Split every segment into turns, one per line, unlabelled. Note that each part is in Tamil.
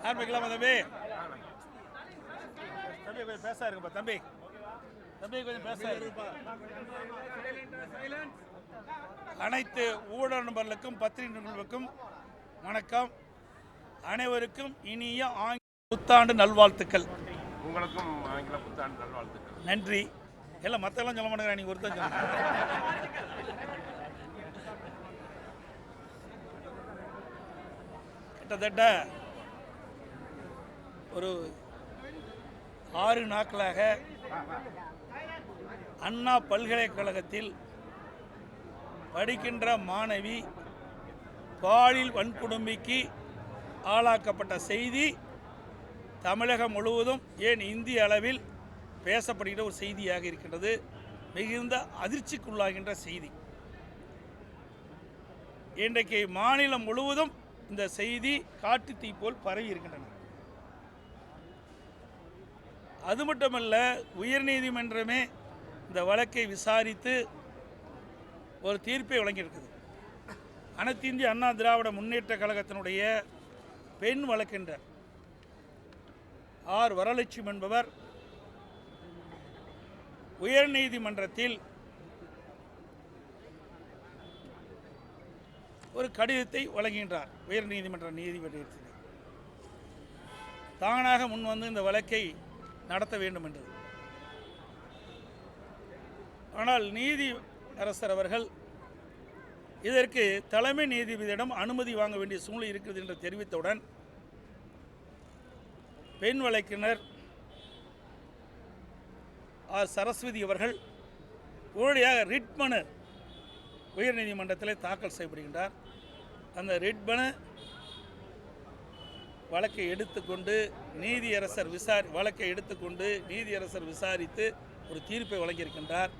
ஆரம்பிக்கலாமா தம்பி? தம்பி கொஞ்சம் பேச இருக்குப்பா தம்பி. தம்பி கொஞ்சம் பேச. அனைத்து ஊடக நண்பர்களுக்கும் பத்திரிகை நண்பர்களுக்கும் வணக்கம். அனைவருக்கும் இனிய ஆங்கில புத்தாண்டு நல்வாழ்த்துக்கள்.
உங்களுக்கும் ஆங்கில புத்தாண்டு நல்வாழ்த்துக்கள்.
நன்றி. எல்லாம் மற்றெல்லாம் சொல்ல மாட்டேங்கிறேன், நீங்கள் ஒருத்தர் சொல்லுங்க. கிட்டத்தட்ட ஒரு 6 நாட்களாக அண்ணா பல்கலைக்கழகத்தில் படிக்கின்ற மாணவி பாலியல் வன்கொடுமைக்கு ஆளாக்கப்பட்ட செய்தி தமிழகம் முழுவதும், ஏன் இந்திய அளவில் பேசப்படுகிற ஒரு செய்தியாக இருக்கின்றது. மிகுந்த அதிர்ச்சிக்குள்ளாகின்ற செய்தி. இன்றைக்கு மாநிலம் முழுவதும் இந்த செய்தி காட்டு தீ போல் பரவி இருக்கின்றன. அது மட்டுமல்ல, உயர்நீதிமன்றமே இந்த வழக்கை விசாரித்து ஒரு தீர்ப்பை வழங்கியிருக்குது. அனைத்து இந்திய அண்ணா திராவிட முன்னேற்ற கழகத்தினுடைய பெண் வழக்கறிஞர் ஆர் வரலட்சுமி என்பவர் உயர்நீதிமன்றத்தில் ஒரு கடிதத்தை வழங்குகின்றார். உயர்நீதிமன்ற நீதிபதியத்தில் தானாக முன்வந்து இந்த வழக்கை நடத்த வேண்டும் என்றது. ஆனால் நீதி அரசர் அவர்கள் இதற்கு தலைமை நீதிபதியிடம் அனுமதி வாங்க வேண்டிய சூழ்நிலை இருக்கிறது என்று தெரிவித்தவுடன் பெண் வழக்கினர் ஆர் சரஸ்வதி அவர்கள் உடனடியாக ரிட் மனு உயர்நீதிமன்றத்தில் தாக்கல் செய்யப்படுகின்றார். அந்த ரிட் மனு வழக்கை எடுத்துக்கொண்டு நீதியரசர் விசாரித்து ஒரு தீர்ப்பை வழங்கியிருக்கின்றார்.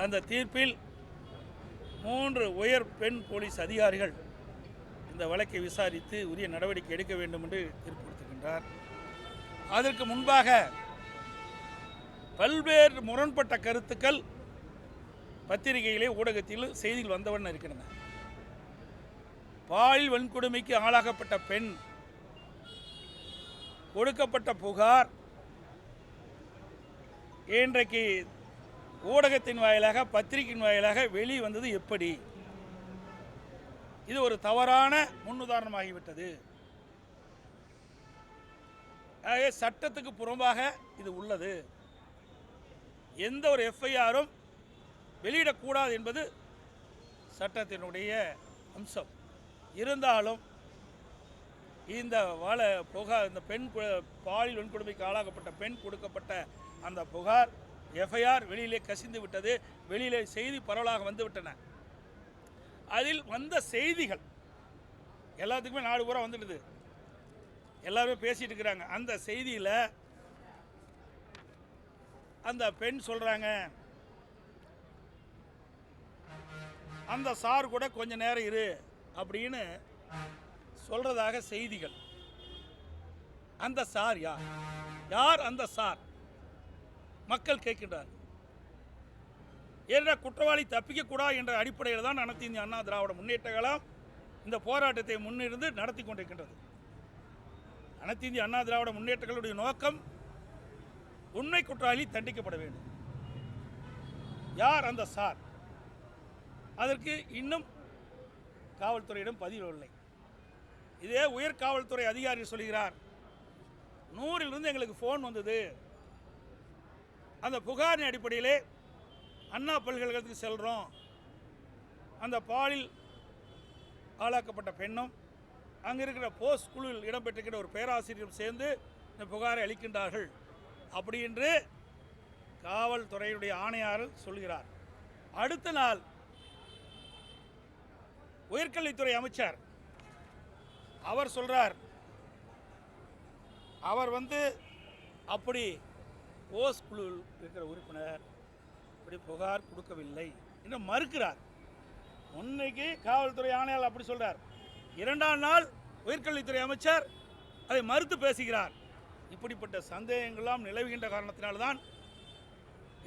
அந்த தீர்ப்பில் 3 உயர் பெண் போலீஸ் அதிகாரிகள் இந்த வழக்கை விசாரித்து உரிய நடவடிக்கை எடுக்க வேண்டும் என்று தீர்ப்பு கொடுத்திருக்கின்றார். அதற்கு முன்பாக பல்வேறு முரண்பட்ட கருத்துக்கள் பத்திரிகையிலே ஊடகத்தில் செய்திகள் வந்தவண்ணம் இருக்கின்றன. பாலியல் வன்கொடுமைக்கு ஆளாகப்பட்ட பெண் கொடுக்கப்பட்ட புகார் இன்றைக்கு ஊடகத்தின் வாயிலாக, பத்திரிகையின் வாயிலாக வெளிவந்தது எப்படி? இது ஒரு தவறான முன்னுதாரணமாகிவிட்டது. ஆகவே சட்டத்துக்கு புறம்பாக இது உள்ளது. எந்த ஒரு எஃப்ஐஆரும் வெளியிடக்கூடாது என்பது சட்டத்தினுடைய அம்சம். இருந்தாலும் இந்த இந்த பெண் பாலியல் வன்கொடுமைக்கு ஆளாகப்பட்ட பெண் கொடுக்கப்பட்ட அந்த புகார் எஃப்ஐஆர் வெளியிலே கசிந்து விட்டது. வெளியிலே செய்தி பரவலாக வந்துவிட்டன. அதில் வந்த செய்திகள் எல்லாத்துக்குமே நாடு பூரா வந்துடுது, எல்லாருமே பேசிட்டு இருக்கிறாங்க. அந்த செய்தியில் அந்த பெண் சொல்கிறாங்க, அந்த சார் கூட கொஞ்ச நேரம் இரு அப்படின்னு சொல்றதாக செய்திகள். அந்த சார் யார் அந்த சார்? மக்கள் கேட்கின்றார். ஏன்னா குற்றவாளி தப்பிக்கக்கூடாது என்ற அடிப்படையில் தான் அனைத்து இந்திய அண்ணா திராவிட முன்னேற்ற கழகம் இந்த போராட்டத்தை முன்னிருந்து நடத்தி கொண்டிருக்கின்றது. அனைத்து இந்திய அண்ணா திராவிட முன்னேற்ற கழகத்துடைய நோக்கம் உண்மை குற்றவாளி தண்டிக்கப்பட வேண்டும். யார் அந்த சார்? அதற்கு இன்னும் காவல்துறையிடம் பதில் இல்லை. இதே உயர் காவல்துறை அதிகாரி சொல்கிறார், 100 எங்களுக்கு ஃபோன் வந்தது. அந்த புகாரின் அடிப்படையிலே அண்ணா பல்கலைக்கழகத்துக்கு செல்கிறோம். அந்த பாலியல் ஆளாக்கப்பட்ட பெண்ணும் அங்கே இருக்கிற போஸ்ட் குழுவில் இடம்பெற்றிருக்கிற ஒரு பேராசிரியரும் சேர்ந்து இந்த புகாரை அளிக்கின்றார்கள் அப்படி என்று காவல்துறையுடைய ஆணையாளர் சொல்கிறார். அடுத்த நாள் உயர்கல்வித்துறை அமைச்சர் அவர் சொல்றார், அவர் அப்படி போஸ்ட் குழுவில் இருக்கிற உறுப்பினர் அப்படி புகார் கொடுக்கவில்லை என்று மறுக்கிறார். முன்னைக்கு காவல்துறை ஆணையாளர் அப்படி சொல்றார், 2ஆம் நாள் உயர்கல்வித்துறை அமைச்சர் அதை மறுத்து பேசுகிறார். இப்படிப்பட்ட சந்தேகங்கள்லாம் நிலவுகின்ற காரணத்தினால்தான்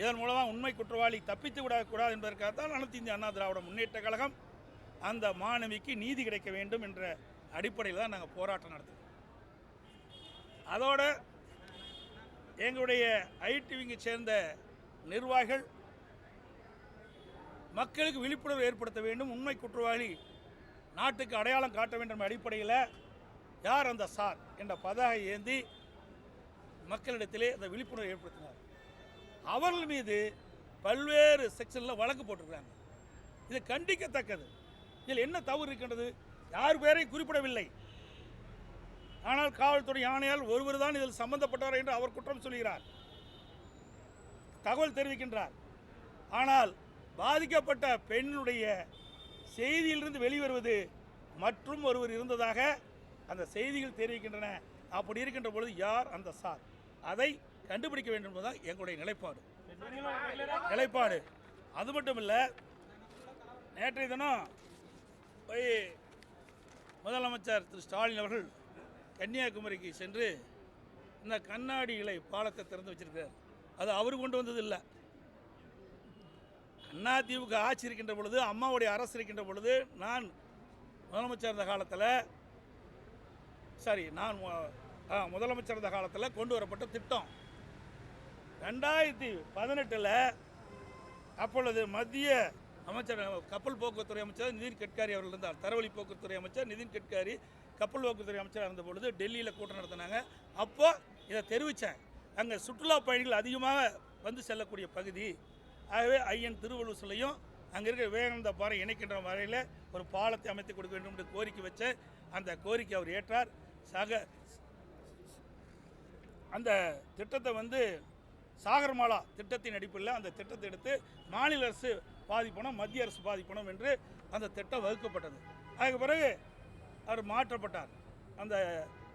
இதன் மூலமாக உண்மை குற்றவாளி தப்பித்து விடக்கூடாது என்பதற்காகத்தான் அனைத்து இந்திய அண்ணா திராவிட முன்னேற்ற கழகம் அந்த மாணவிக்கு நீதி கிடைக்க வேண்டும் என்ற அடிப்படையில் தான் நாங்கள் போராட்டம் நடத்துகிறோம். அதோட எங்களுடைய ஐடி விங்கை சேர்ந்த நிர்வாகிகள் மக்களுக்கு விழிப்புணர்வு ஏற்படுத்த வேண்டும், உண்மை குற்றவாளி நாட்டுக்கு அடையாளம் காட்ட வேண்டும் என்ற அடிப்படையில் யார் அந்த சார் என்ற பதாகை ஏந்தி மக்களிடத்திலே அந்த விழிப்புணர்வு ஏற்படுத்தினார். அவர்கள் மீது பல்வேறு செக்ஷனில் வழக்கு போட்டிருக்கிறாங்க. இது கண்டிக்கத்தக்கது. இதில் என்ன தவறு இருக்கின்றது? யார் பேரையும் குறிப்பிடவில்லை. ஆனால் காவல்துறை ஆணையால் ஒருவர் தான் இதில் சம்பந்தப்பட்டவர் என்று அவர் குற்றம் சொல்கிறார், தகவல் தெரிவிக்கின்றார். ஆனால் பாதிக்கப்பட்ட பெண்ணுடைய செய்தியிலிருந்து வெளிவருவது மற்றும் ஒருவர் இருந்ததாக அந்த செய்திகள் தெரிவிக்கின்றன. அப்படி இருக்கின்ற பொழுது யார் அந்த சார், அதை கண்டுபிடிக்க வேண்டும் என்பதுதான் எங்களுடைய நிலைப்பாடு. அது மட்டும் இல்லை, நேற்றைய தினம் போய் முதலமைச்சர் திரு ஸ்டாலின் அவர்கள் கன்னியாகுமரிக்கு சென்று இந்த கண்ணாடி இலை பாலத்தை திறந்து வச்சிருக்கிறார். அது அவர் கொண்டு வந்தது இல்லை. அதிமுக ஆட்சி இருக்கின்ற பொழுது, அம்மாவுடைய அரசு இருக்கின்ற பொழுது, நான் முதலமைச்சர் இருந்த காலத்தில் முதலமைச்சர் இருந்த காலத்தில் கொண்டு வரப்பட்ட திட்டம் 2018 அப்பொழுது மத்திய அமைச்சர் கப்பல் போக்குவரத்துறை அமைச்சர் நிதின் கட்காரி அவர்கள் இருந்தார். தரவழி போக்குவரத்துறை அமைச்சர் நிதின் கட்காரி கப்பல் போக்குவரத்துறை அமைச்சராக இருந்த பொழுது டெல்லியில் கூட்டம் நடத்தினாங்க. அப்போ இதை தெரிவித்தேன். அங்கே சுற்றுலா பயணிகள் அதிகமாக வந்து செல்லக்கூடிய பகுதி. ஆகவே ஐயன் திருவள்ளுவர்லையும் அங்கே இருக்கிற விவேகானந்த பாறை இணைக்கின்ற வரையில் ஒரு பாலத்தை அமைத்து கொடுக்க வேண்டும் என்று கோரிக்கை வச்ச அந்த கோரிக்கை அவர் ஏற்றார். அந்த திட்டத்தை சாகர்மாலா திட்டத்தின் அடிப்படையில் அந்த திட்டத்தை எடுத்து மாநில அரசு பாதிப்பணும், மத்திய அரசு பாதிப்பணும் என்று அந்த திட்டம் வகுக்கப்பட்டது. அதுக்கு பிறகு அவர் மாற்றப்பட்டார். அந்த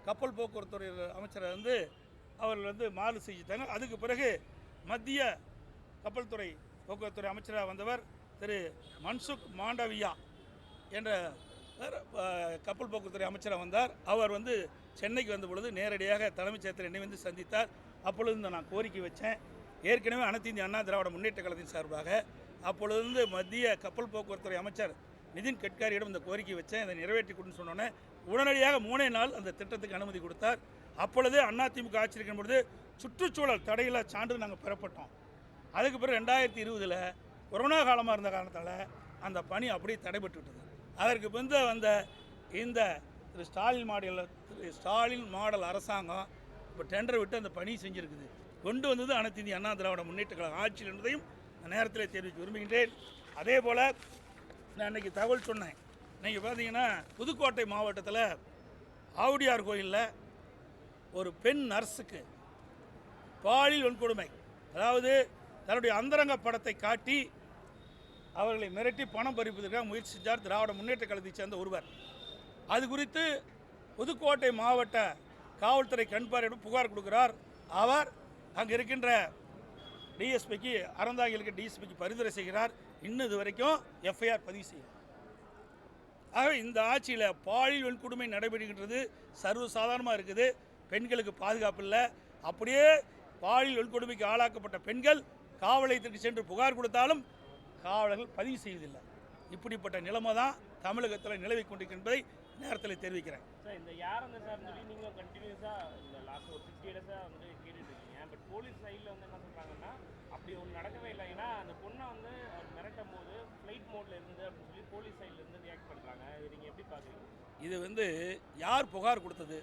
கப்பல் போக்குவரத்துறை அமைச்சரை அவர்கள் மாறு செஞ்சுட்டாங்க. அதுக்கு பிறகு மத்திய கப்பல் துறை போக்குவரத்துறை அமைச்சராக வந்தவர் திரு மன்சுக் மாண்டவியா என்ற கப்பல் போக்குவரத்துறை அமைச்சராக வந்தார். அவர் சென்னைக்கு வந்த பொழுது நேரடியாக தலைமைச் செயலர் என்னை சந்தித்தார். அப்பொழுது நான் கோரிக்கை வச்சேன். ஏற்கனவே அனைத்து இந்திய அண்ணா திராவிட முன்னேற்ற கழகத்தின் சார்பாக அப்பொழுது மத்திய கப்பல் போக்குவரத்துறை அமைச்சர் நிதின் கட்காரியிடம் இந்த கோரிக்கை வச்சேன். இதை நிறைவேற்றி கொடுன்னு சொன்னோன்னே உடனடியாக 3 நாள் அந்த திட்டத்துக்கு அனுமதி கொடுத்தார். அப்பொழுது அதிமுக ஆட்சி இருக்கும் பொழுது சுற்றுச்சூழல் தடையில்லா சான்று நாங்கள் பெறப்பட்டோம். அதுக்கு பிறகு 2020 கொரோனா காலமாக இருந்த காரணத்தால் அந்த பணி அப்படியே தடைபட்டு விட்டது. அதற்கு பிறகு வந்த இந்த திரு ஸ்டாலின் மாடல் அரசாங்கம் இப்போ டெண்டர் விட்டு அந்த பணி செஞ்சுருக்குது. கொண்டு வந்தது அனைத்து இந்திய அண்ணா திராவிட முன்னேற்ற கழக ஆட்சியில் என்பதையும் நேரத்தில் தெரிவிக்க விரும்புகின்றேன். அதே போல் நான் இன்றைக்கி தகவல் சொன்னேன். நீங்கள் பார்த்தீங்கன்னா புதுக்கோட்டை மாவட்டத்தில் ஆவுடையார் கோயிலில் ஒரு பெண் நர்ஸுக்கு பாலியல் வன்கொடுமை, அதாவது தன்னுடைய அந்தரங்க படத்தை காட்டி அவர்களை மிரட்டி பணம் பறிப்பதற்காக முயற்சி செஞ்சார் திராவிட முன்னேற்ற கழகத்தைச் சேர்ந்த ஒருவர். அது குறித்து புதுக்கோட்டை மாவட்ட காவல்துறை கண்பார்வையிடம் புகார் கொடுக்கிறார். அவர் அங்கே இருக்கின்ற டிஎஸ்பிக்கு, அறந்தாங்கி இருக்க டிஎஸ்பிக்கு பரிந்துரை செய்கிறார். இன்னும் இது வரைக்கும் எஃப்ஐஆர் பதிவு செய்யும். ஆகவே இந்த ஆட்சியில் பாலியல் வன்கொடுமை நடைபெறுகின்றது, சர்வசாதாரணமாக இருக்குது. பெண்களுக்கு பாதுகாப்பு இல்லை. அப்படியே பாலியல் வன்கொடுமைக்கு ஆளாக்கப்பட்ட பெண்கள் காவல் நிலையத்திற்கு சென்று புகார் கொடுத்தாலும் காவலர்கள் பதிவு செய்வதில்லை. இப்படிப்பட்ட நிலைமை தான் தமிழகத்தில் நிலவி கொண்டிருக்கின்றதை நேரத்தில் தெரிவிக்கிறேன்.
சார், இந்த யார் அந்த சார்னு சொல்லி நீங்கள் கண்டினியூஸாக இந்த லாஸ்ட் ஒரு 60 டேஸாக கேட்டுட்டு இருக்கீங்க. பட் போலீஸ் சைடில் என்ன சொல்கிறாங்கன்னா அப்படி ஒன்று நடக்கவே இல்லை. ஏன்னா அந்த பொண்ணை அவர் மிரட்டும் போது ஃப்ளைட் மோடில் இருந்து அப்படின்னு சொல்லி போலீஸ் சைட்லேருந்து ரியாக்ட் பண்ணுறாங்க. இது நீங்கள் எப்படி பார்க்குறீங்க?
இது யார் புகார் கொடுத்தது?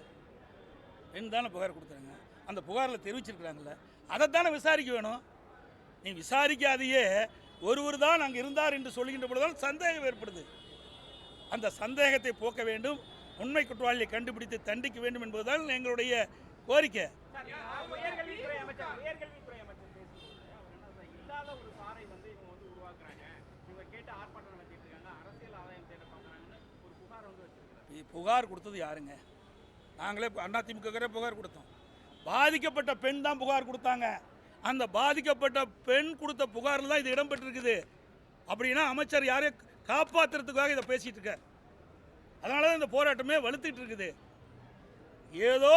பெண் தானே புகார் கொடுத்தாங்க. அந்த புகாரில் தெரிவிச்சிருக்கிறாங்கல்ல, அதைத்தானே விசாரிக்க வேணும். நீ விசாரிக்காதையே ஒருவர் தான் அங்கே இருந்தார் என்று சொல்கின்ற பொழுதுதான் சந்தேகம் ஏற்படுது. அந்த சந்தேகத்தை போக்க வேண்டும், உண்மை குற்றவாளியை கண்டுபிடித்து தண்டிக்க வேண்டும் என்பதுதான் எங்களுடைய கோரிக்கை.
உயர்கல்வித்துறை அமைச்சர் இல்லாத ஒரு சாரை இவங்க உருவாக்குறாங்க, இவங்க கேட்டு ஆர்ப்பாட்டம் நடத்திட்டு இருக்காங்க, அரசியல் ஆதாயம் தேட பார்க்குறாங்கன்னு ஒரு புகார் வச்சிருக்காங்க.
புகார் கொடுத்தது யாருங்க? நாங்களே அதிமுக புகார் கொடுத்தோம். பாதிக்கப்பட்ட பெண் தான் புகார் கொடுத்தாங்க. அந்த பாதிக்கப்பட்ட பெண் கொடுத்த புகாரில் தான் இது இடம்பெற்றிருக்குது. அப்படின்னா அமைச்சர் யாரையும் காப்பாற்றுறதுக்காக இதை பேசிகிட்டு இருக்கார். அதனால தான் இந்த போராட்டமே வலுத்துட்டு இருக்குது. ஏதோ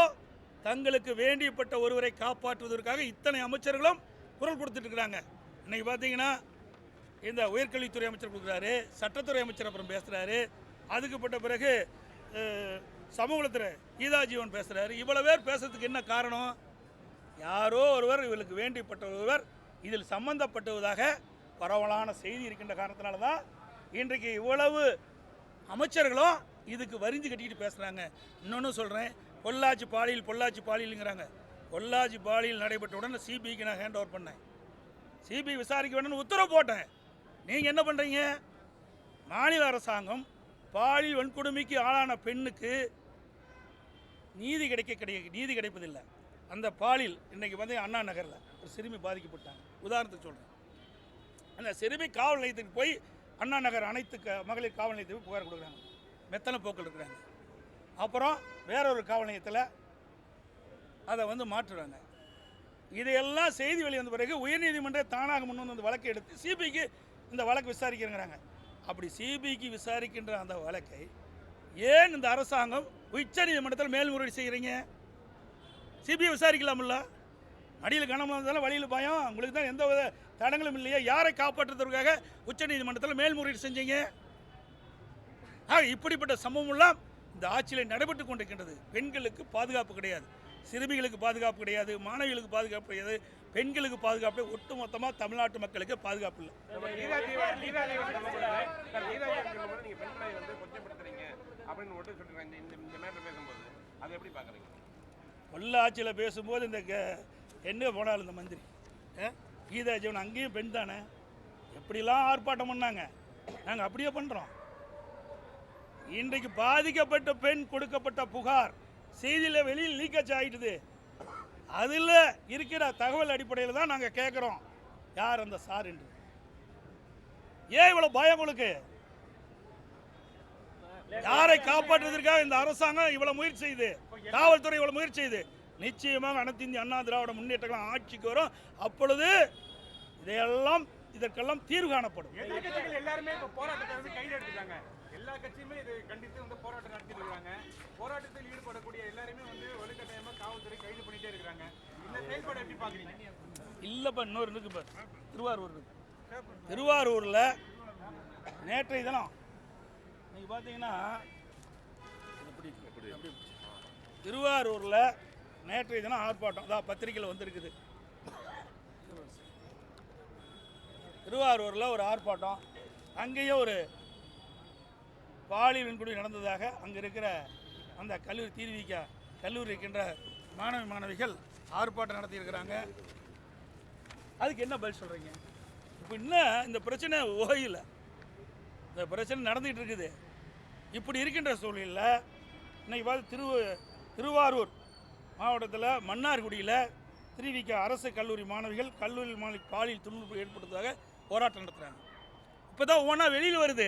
தங்களுக்கு வேண்டியப்பட்ட ஒருவரை காப்பாற்றுவதற்காக இத்தனை அமைச்சர்களும் குரல் கொடுத்துட்டு இருக்கிறாங்க. இன்றைக்கி பார்த்தீங்கன்னா இந்த உயர்கல்வித்துறை அமைச்சர் கொடுக்குறாரு, சட்டத்துறை அமைச்சர் அப்புறம் பேசுகிறாரு, அதுக்குப்பட்ட பிறகு சமூகத்துறை கீதாஜீவன் பேசுகிறாரு. இவ்வளோ பேர் பேசுறதுக்கு என்ன காரணம்? யாரோ ஒருவர் இவர்களுக்கு வேண்டிப்பட்ட ஒருவர் இதில் சம்பந்தப்பட்டுவதாக பரவலான செய்தி இருக்கின்ற காரணத்தினால தான் இன்றைக்கு இவ்வளவு அமைச்சர்களும் இதுக்கு வரிஞ்சு கட்டிக்கிட்டு பேசுகிறாங்க. இன்னொன்று சொல்கிறேன், பொள்ளாச்சி பாலியலுங்கிறாங்க. பொள்ளாச்சி பாலியல் நடைபெற்றவுடன் சிபிஐக்கு நான் ஹேண்ட் ஓவர் பண்ணேன். சிபிஐ விசாரிக்க வேணும்னு உத்தரவு போட்டேன். நீங்கள் என்ன பண்ணுறீங்க? மாநில அரசாங்கம் பாலியல் வன்கொடுமைக்கு ஆளான பெண்ணுக்கு நீதி கிடைப்பதில்லை. அந்த பாலியல் இன்றைக்கி வந்து அண்ணா நகரில் ஒரு சிறுமி பாதிக்கப்பட்டாங்க. உதாரணத்துக்கு சொல்கிறேன், அந்த சிறுமி காவல் நிலையத்துக்கு போய் அண்ணா நகர் அனைத்து மகளிர் காவல் நிலையத்துக்கு புகார் கொடுக்குறாங்க. மெத்தனை போக்கள் இருக்கிறாங்க. அப்புறம் வேறொரு காவல் நிலையத்தில் அதை வந்து மாற்றுறாங்க. இதையெல்லாம் செய்தி வெளி வந்த பிறகு உயர்நீதிமன்றம் தானாக முன் வந்து அந்த வழக்கை எடுத்து சிபிஐக்கு இந்த வழக்கு விசாரிக்கிறாங்க. அப்படி சிபிஐக்கு விசாரிக்கின்ற அந்த வழக்கை ஏன் இந்த அரசாங்கம் உச்சநீதிமன்றத்தில் மேல்முறையீடு செய்கிறீங்க? சிபிஐ விசாரிக்கலாம்ல. அடியில் கனமளம் இருந்தாலும் வழியில் பயம், உங்களுக்கு தான் எந்த வித தடங்களும் இல்லையா? யாரை காப்பாற்றுவதற்காக உச்சநீதிமன்றத்தில் மேல்முறையீடு செஞ்சீங்க? இப்படிப்பட்ட சம்பவம்லாம் இந்த ஆட்சியில் நடைபெற்று கொண்டிருக்கின்றது. பெண்களுக்கு பாதுகாப்பு கிடையாது, சிறுமிகளுக்கு பாதுகாப்பு கிடையாது, மாணவிகளுக்கு பாதுகாப்பு கிடையாது, பெண்களுக்கு பாதுகாப்பு, ஒட்டுமொத்தமாக தமிழ்நாட்டு மக்களுக்கு பாதுகாப்பு இல்லை. பொள்ளாச்சியில் பேசும்போது இந்த என்ன போனாலும் இந்த மந்திரி கீதாஜீவன் அங்கேயும் பெண் தானே, எப்படிலாம் ஆர்ப்பாட்டம் பண்ணாங்க, நாங்கள் அப்படியே பண்ணுறோம். இன்றைக்கு பாதிக்கப்பட்ட பெண் கொடுக்கப்பட்ட புகார் செய்தியில் வெளியில் லீக்கேஜ் ஆகிட்டுது. அதில் இருக்கிற தகவல் அடிப்படையில் தான் நாங்கள் கேட்குறோம் யார் அந்த சார் என்று. ஏன் இவ்வளோ பயம் உங்களுக்கு? யாரை காப்பாற்றுவதற்காக இந்த அரசாங்கம் இவ்வளவு முயற்சி செய்யுது, காவல்துறை இவ்வளவு முயற்சி செய்யுது. நிச்சயமாக அனைத்து இந்திய அண்ணா திராவிட முன்னேற்றம் ஆட்சிக்கு வரும். அப்பொழுது இதற்கெல்லாம் தீர்வு காணப்படும்.
எல்லாருமே இப்போ போராட்டத்தை வந்து கையில் எடுத்துட்டாங்க. எல்லா கட்சியுமே இதை கண்டித்து வந்து போராட்டம் நடத்திட்டு இருக்காங்க. போராட்டத்தில் ஈடுபடக்கூடிய எல்லாருமே வந்து வலுக்கட்டாயமாக காவல்துறை கைது பண்ணிட்டே இருக்கிறாங்க. இந்த செயல்பாடு எப்படி பார்க்குறீங்க?
இல்லைப்பா, இன்னொரு இருக்குப்பா, திருவாரூர் இருக்கு. திருவாரூரில் நேற்றைய தினம் நீங்கள் பார்த்தீங்கன்னா திருவாரூரில் நேற்றைய தினம் ஆர்ப்பாட்டம் அதான் பத்திரிகையில் வந்திருக்குது. திருவாரூரில் ஒரு ஆர்ப்பாட்டம், அங்கேயும் ஒரு பாலியல் வன்கொடுமை நடந்ததாக அங்கே இருக்கிற அந்த கல்லூரி தீர்விக்க கல்லூரி இருக்கின்ற மாணவிகள் ஆர்ப்பாட்டம் நடத்தியிருக்கிறாங்க. அதுக்கு என்ன பதில் சொல்கிறீங்க? இப்போ இன்னும் இந்த பிரச்சனை ஓயில, இந்த பிரச்சனை நடந்துகிட்டு இருக்குது. இப்படி இருக்கின்ற சூழலில் இன்னைக்கு பார்த்து திருவாரூர் மாவட்டத்தில் மன்னார்குடியில் திருவிக்க அரசு கல்லூரி மாணவிகள் பாலியல் துன்புறுத்தல் ஏற்படுத்துவதாக போராட்டம் நடத்துகிறாங்க. இப்போ தான் ஒவ்வொன்றா வெளியில் வருது.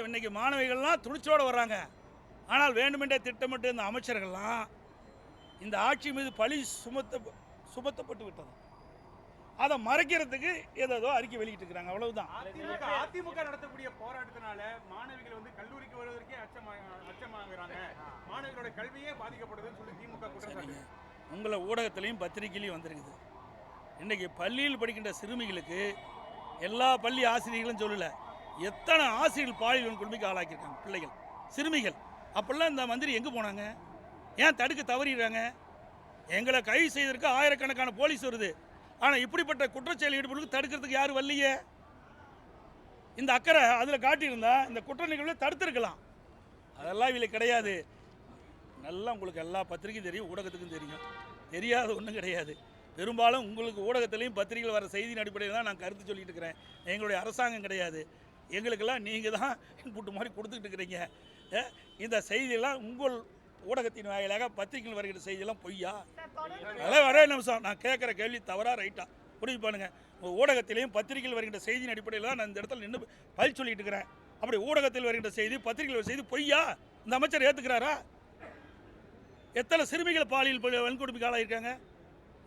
இன்றைக்கி மாணவிகள்லாம் துணிச்சோடு வர்றாங்க. ஆனால் வேண்டுமென்றே திட்டமிட்டு இந்த அமைச்சர்கள்லாம் இந்த ஆட்சி மீது பழி சுமத்தப்பட்டு விட்டது. அதை மறைக்கிறதுக்கு ஏதோ அறிக்கை வெளியிட்டு இருக்கிறாங்க, அவ்வளவுதான்.
அதிமுக நடத்தக்கூடிய போராட்டத்தினால மாணவிகள் வந்து கல்லூரிக்கு வருவதற்கே அச்சமாகறாங்க, மாணவிகளோட கல்வியே பாதிக்கப்படுதுன்னு சொல்லி திமுக குற்றச்சாட்டு.
உங்களை ஊடகத்திலையும் பத்திரிகையிலையும் வந்திருக்குது. இன்றைக்கி பள்ளியில் படிக்கின்ற சிறுமிகளுக்கு எல்லா பள்ளி ஆசிரியர்களும் சொல்லலை, எத்தனை ஆசிரியர்கள் பாலியல் வன்கொடுமைக்கு ஆளாக்கியிருக்காங்க பிள்ளைகள், சிறுமிகள். அப்போல்லாம் இந்த மந்திரி எங்கே போனாங்க? ஏன் தடுக்க தவறிடுறாங்க? எங்களை கைது செய்வதற்கு ஆயிரக்கணக்கான போலீஸ் வருது. ஆனால் இப்படிப்பட்ட குற்றச்செயல் ஈடுபடுவதற்கு தடுக்கிறதுக்கு யாரும் வரலையே. இந்த அக்கறை அதில் காட்டியிருந்தா இந்த குற்ற நிகழ்வை தடுத்திருக்கலாம். அதெல்லாம் இதில் கிடையாது. நல்லா உங்களுக்கு எல்லா பத்திரிகையும் தெரியும், ஊடகத்துக்கும் தெரியும், தெரியாத ஒன்றும் கிடையாது. பெரும்பாலும் உங்களுக்கு ஊடகத்திலையும் பத்திரிகைகள் வர செய்தியின் அடிப்படையில் தான் நான் கருத்து சொல்லிட்டு இருக்கிறேன். எங்களுடைய அரசாங்கம் கிடையாது. எங்களுக்கெல்லாம் நீங்கள் தான் இன்புட்டு மாதிரி கொடுத்துக்கிட்டு இருக்கிறீங்க. இந்த செய்தியெல்லாம் உங்கள் ஊடகத்தின் வாயிலாக பத்திரிகைகள் வருகிற செய்தியெல்லாம் பொய்யா? அதெல்லாம் ஒரே நிமிஷம், நான் கேட்குற கேள்வி தவறா ரைட்டா புரிஞ்சு பாருங்கள். உங்கள் ஊடகத்திலையும் பத்திரிகைகள் வருகின்ற செய்தியின் அடிப்படையில் தான் நான் இந்த இடத்துல நின்று பதில் சொல்லிட்டு இருக்கிறேன். அப்படி ஊடகத்தில் வருகின்ற செய்தி, பத்திரிகைகள் செய்தி பொய்யா? இந்த அமைச்சர் ஏற்றுக்கிறாரா? எத்தனை சிறுமிகள் பாலியல் வன்கொடுமைக்கு ஆளாயிருக்காங்க?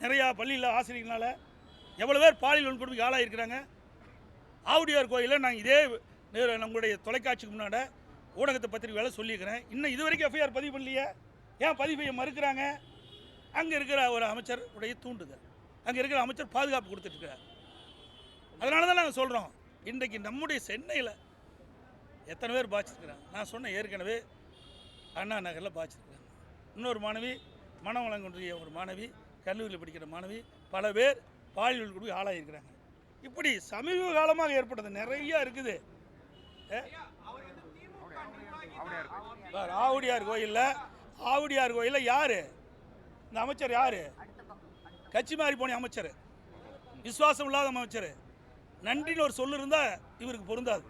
நிறையா பள்ளியில் ஆசிரியர்களால் எவ்வளோ பேர் பாலியல் வன்கொடுமைக்கு ஆளாயிருக்கிறாங்க? ஆவுடையார் கோயிலில் நான் இதே நம்மளுடைய தொலைக்காட்சிக்கு முன்னாடி ஊடகத்தை பத்திரிகையால் சொல்லியிருக்கிறேன். இன்னும் இது வரைக்கும் எஃப்ஐஆர் பதிவு பண்ணலையே. ஏன் பதிவு செய்ய மறுக்கிறாங்க? அங்கே இருக்கிற ஒரு அமைச்சர் உடைய தூண்டுதல், அங்கே இருக்கிற அமைச்சர் பாதுகாப்பு கொடுத்துட்ருக்கிறார். அதனால தான் நாங்கள் சொல்கிறோம், இன்றைக்கு நம்முடைய சென்னையில் எத்தனை பேர் பாதிச்சிருக்கிறாங்க. நான் சொன்ன ஏற்கனவே அண்ணா நகரில் பாதிச்சிருக்கிறாங்க. இன்னொரு மாணவி மனவளங்குன்றிய ஒரு மாணவி, கல்லூரியில் படிக்கிற மாணவி, பல பேர் பாலியல் கூட ஆளாகிருக்கிறாங்க. இப்படி சமீப காலமாக ஏற்பட்டது நிறையா இருக்குது. ஆவுடையார் கோயிலில் யார் இந்த அமைச்சர்? யார்? கட்சி மாறி போன அமைச்சர், விசுவாசம் இல்லாத அமைச்சர். நன்றின்னு ஒரு சொல்லு இருந்தால் இவருக்கு பொருந்தாது.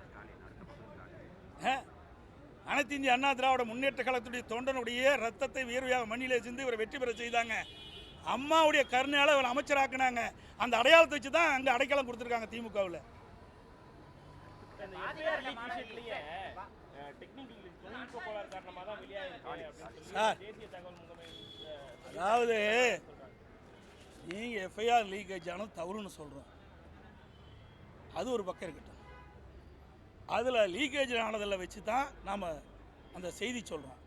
அனைத்து இந்திய அண்ணா திராவிட முன்னேற்ற கழகத்துடைய தொண்டனுடைய ரத்தத்தை வியர்வையாக மண்ணிலே சிந்து இவரை வெற்றி பெற செய்தாங்க. அம்மாவுடைய கருணையால் இவரை அமைச்சராக்குனாங்க. அந்த அடையாளத்தை வச்சு தான் அங்கே அடைக்கலம் கொடுத்துருக்காங்க திமுகவில். அதாவது நீங்கள் எஃப்ஐஆர் லீக்கேஜ் ஆனது தவறுன்னு சொல்கிறோம், அது ஒரு பக்கம் இருக்கட்டும். அதில் லீக்கேஜ் ஆனதில் வச்சு தான் நாம் அந்த செய்தி சொல்கிறோம்.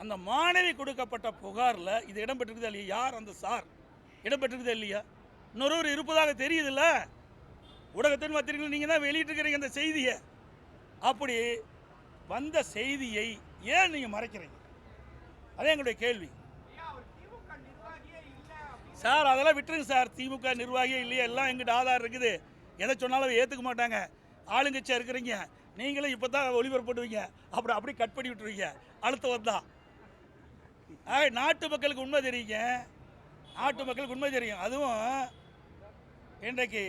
அந்த மாணவி கொடுக்கப்பட்ட புகாரில் இது இடம்பெற்றிருக்குதா இல்லையா? யார் அந்த சார்? இடம்பெற்றிருக்குதா இல்லையா? இன்னொரு இருப்பதாக தெரியுதுல்ல, ஊடகத்தின் பத்திரிகைகள் நீங்கள் தான் வெளியிட்டிருக்கிறீங்க அந்த செய்தியை. அப்படி வந்த செய்தியை ஏன் நீங்கள் மறைக்கிறீங்க? அதே எங்களுடைய கேள்வி சார். அதெல்லாம் விட்டுருங்க சார். திமுக நிர்வாகியே இல்லையா, எல்லாம் எங்கிட்ட ஆதாரம் இருக்குது. எதை சொன்னாலும் ஏற்றுக்க மாட்டாங்க. ஆளுங்கட்சியாக இருக்கிறீங்க, நீங்களும் இப்போ தான் ஒளிபரப்புடுவீங்க, அப்படி கட் பண்ணி விட்டுருவீங்க அடுத்து வந்தா. நாட்டு மக்களுக்கு உண்மை தெரியுங்க, நாட்டு மக்களுக்கு உண்மை தெரியும். அதுவும் இன்றைக்கு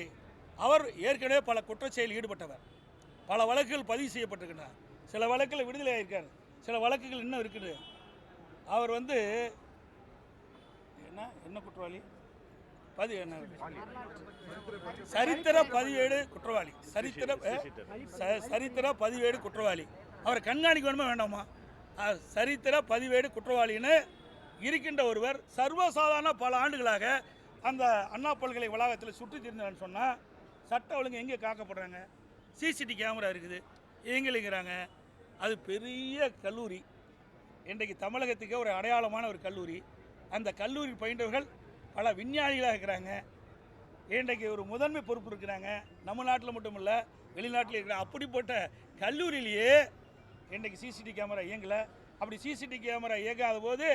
அவர் ஏற்கனவே பல குற்றச்செயலில் ஈடுபட்டவர், பல வழக்குகள் பதிவு செய்யப்பட்டிருக்கின்றன. சில வழக்கில் விடுதலை ஆகியிருக்கார், சில வழக்குகள் இன்னும் இருக்குது. அவர் என்ன குற்றவாளி? சரித்திர பதிவேடு குற்றவாளி, சரித்திர பதிவேடு குற்றவாளி. அவரை கண்காணிக்க வேணுமா வேண்டாமா? சரித்திர பதிவேடு குற்றவாளின்னு இருக்கின்ற ஒருவர் சர்வசாதாரண பல ஆண்டுகளாக அந்த அண்ணா பல்கலை வளாகத்தில் சுற்றி திரிந்தான்னு சொன்னால் சட்ட ஒழுங்கு எங்கே காக்கப்படுறாங்க? சிசிடிவி கேமரா இருக்குது, எங்கேங்கிறாங்க. அது பெரிய கல்லூரி, இன்றைக்கு தமிழகத்துக்கு ஒரு அடையாளமான ஒரு கல்லூரி. அந்த கல்லூரி பயின்றவர்கள் பல விஞ்ஞானிகளாக இருக்கிறாங்க. இன்றைக்கு ஒரு முதன்மை பொறுப்பு இருக்கிறாங்க. நம்ம நாட்டில் மட்டும் இல்லை, வெளிநாட்டில் இருக்கிறாங்க. அப்படிப்பட்ட கல்லூரியிலேயே இன்றைக்கு சிசிடிவி கேமரா இயங்கலை. அப்படி சிசிடிவி கேமரா இயங்காத போது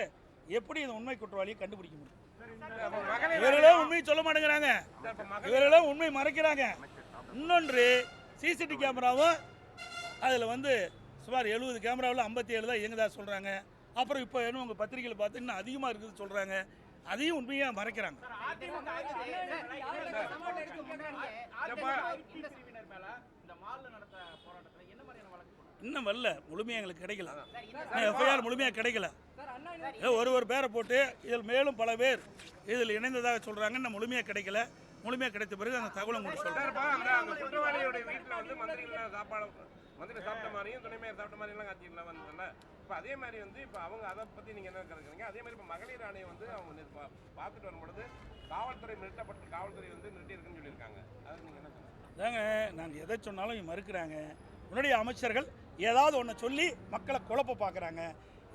எப்படி இந்த உண்மை குற்றவாளியை கண்டுபிடிக்க முடியும்? இவர்களே உண்மையை சொல்ல மாட்டேங்கிறாங்க, இவர்களே உண்மை மறைக்கிறாங்க. இன்னொன்று, சிசிடிவி கேமராவும் அதில் சுமார் 70 கேமராவில் 57 தான் இயங்குதா சொல்கிறாங்க. அப்புறம் இப்போ என்ன உங்கள் பத்திரிகையில் பார்த்து இன்னும் அதிகமாக இருக்குது சொல்கிறாங்க. அதையும் உண்மையாக மறைக்கிறாங்க. இன்னும் வரல, முழுமையாக எங்களுக்கு கிடைக்கல, எஃப்ஐஆர் முழுமையாக கிடைக்கல. ஒரு பேரை போட்டு இதில் மேலும் பல பேர் இதில் இணைந்ததாக சொல்கிறாங்க. இன்னும் முழுமையாக கிடைக்கல. முழுமையாக கிடைத்த பிறகு அந்த தகவலை உங்களுக்கு சொல்கிறேன்.
குற்றவாளியோட வீட்டில் மந்திரிகள் மந்திரி சாப்பிட்ட மாதிரியும் துணை மேயர் சாப்பிட்ட மாதிரிலாம் காட்சிகள்லாம் வந்ததில்ல. இப்போ அதே மாதிரி இப்போ அவங்க அதை பற்றி நீங்கள் என்ன கருதுறீங்க? அதே மாதிரி இப்போ மகளிர் ஆணையம் அவங்க பார்த்துட்டு வரும்பொழுது காவல்துறை நிறுத்தப்பட்டு காவல்துறை நிறுத்தியிருக்குன்னு சொல்லியிருக்காங்க. அது நீங்கள் என்ன சொல்லுங்கள்?
அதாங்க, நாங்கள் எதை சொன்னாலும் மறுக்கிறாங்க. முன்னாடி அமைச்சர்கள் ஏதாவது ஒன்று சொல்லி மக்களை குழப்ப பார்க்குறாங்க.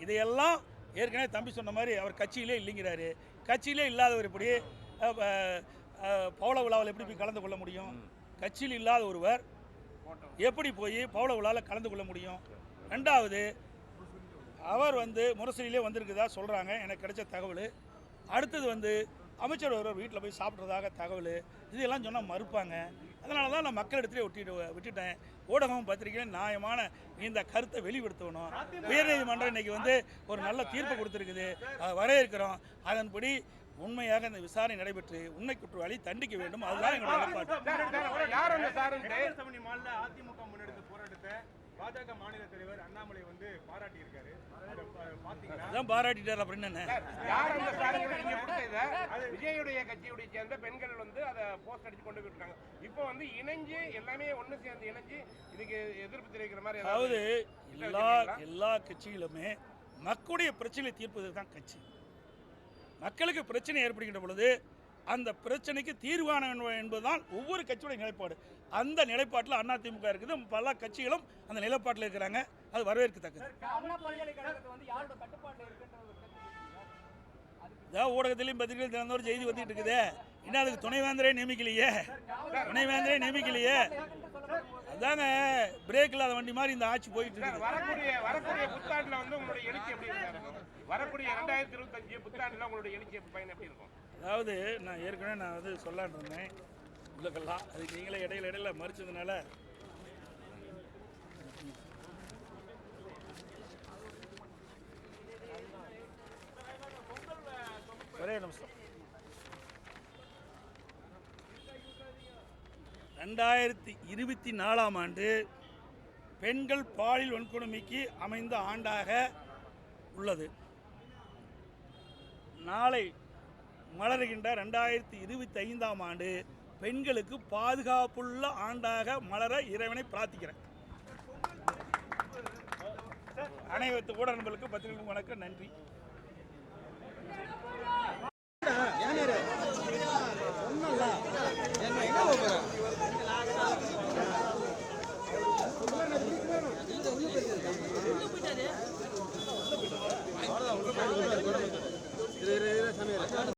இதையெல்லாம் ஏற்கனவே தம்பி சொன்ன மாதிரி அவர் கட்சியிலே இல்லைங்கிறாரு. கட்சியிலே இல்லாதவர் எப்படி பவள விழாவில் எப்படி போய் கலந்து கொள்ள முடியும்? கட்சியில் இல்லாத ஒருவர் எப்படி போய் பவள விழாவில் கலந்து கொள்ள முடியும்? ரெண்டாவது, அவர் முரசொலியிலே வந்திருக்குதா சொல்கிறாங்க, எனக்கு கிடைச்ச தகவல். அடுத்தது அமைச்சர் ஒருவர் வீட்டில் போய் சாப்பிட்றதாக தகவல். இதெல்லாம் சொன்னால் மறுப்பாங்க. அதனால தான் நான் மக்களிடத்திலே விட்டுட்டேன். ஊடகமும் பத்திரிகையும் நியாயமான இந்த கருத்தை வெளிப்படுத்தணும். உயர்நீதிமன்றம் இன்றைக்கி ஒரு நல்ல தீர்ப்பு கொடுத்துருக்குது, அதை வரவேற்கிறோம். அதன்படி உண்மையாக இந்த விசாரணை நடைபெற்று உண்மை குற்றவாளி தண்டிக்க வேண்டும். அதுதான் எங்களுடைய நிலைப்பாடு.
அதிமுக முன்னெடுத்த போராட்டத்தை பாஜக மாநில தலைவர் அண்ணாமலை பாராட்டியிருக்காரு.
அதான் பாராட்டிட்டார். அப்புறம் என்ன?
விஜயுடைய கட்சியுடைய சேர்ந்த பெண்கள் அதை போஸ்ட் அடிச்சு கொண்டு போயிருக்காங்க. இப்போ இணைஞ்சு எல்லாமே ஒன்று சேர்ந்து இணைஞ்சு இதுக்கு எதிர்ப்பு தெரிவிக்கிற மாதிரி.
அதாவது எல்லா கட்சிகளுமே மக்களுடைய பிரச்சனையை தீர்ப்பது தான் கட்சி. மக்களுக்கு பிரச்சனை ஏற்படுகின்ற பொழுது அந்த பிரச்சனைக்கு தீர்வான என்பதுதான் ஒவ்வொரு கட்சியுடைய நிலைப்பாடு. அந்த நிலைப்பாட்டில் அதிமுக இருக்குது. பல கட்சிகளும் அந்த நிலைப்பாட்டில் இருக்கிறாங்க. அது வரவேற்கத்தக்கது. இதான் ஊடகத்திலையும் பத்திரிகையில் திறந்தோர் செய்தி வந்துட்டு இருக்குதே. இன்னும் அதுக்கு துணைவேந்தரே நியமிக்கலையே. அதாங்க பிரேக் இல்லாத வண்டி மாதிரி இந்த ஆட்சி போயிட்டு இருக்கு.
வரக்கூடிய புத்தாண்டுல வந்து உங்களுடைய எழுச்சி எப்படி இருக்கு? வரக்கூடிய 2025 புத்தாண்டுல உங்களுடைய எழுச்சி பயன் எப்படி இருக்கும்?
அதாவது நான் ஏற்கனவே சொல்லான்னு இருந்தேன் உங்களுக்கெல்லாம், அதுக்கு நீங்களே இடையில மறிச்சதுனால ஒரே நிமிஷம். 2024ஆம் ஆண்டு பெண்கள் பாலியல் வன்கொடுமைக்கு அமைந்த ஆண்டாக உள்ளது. நாளை மலர்கின்ற 2025ஆம் ஆண்டு பெண்களுக்கு பாதுகாப்புள்ள ஆண்டாக மலர இறைவனை பிரார்த்திக்கிறேன். அனைத்து ஊடக நண்பர்களுக்கு பத்திரிகை வணக்கம், நன்றி.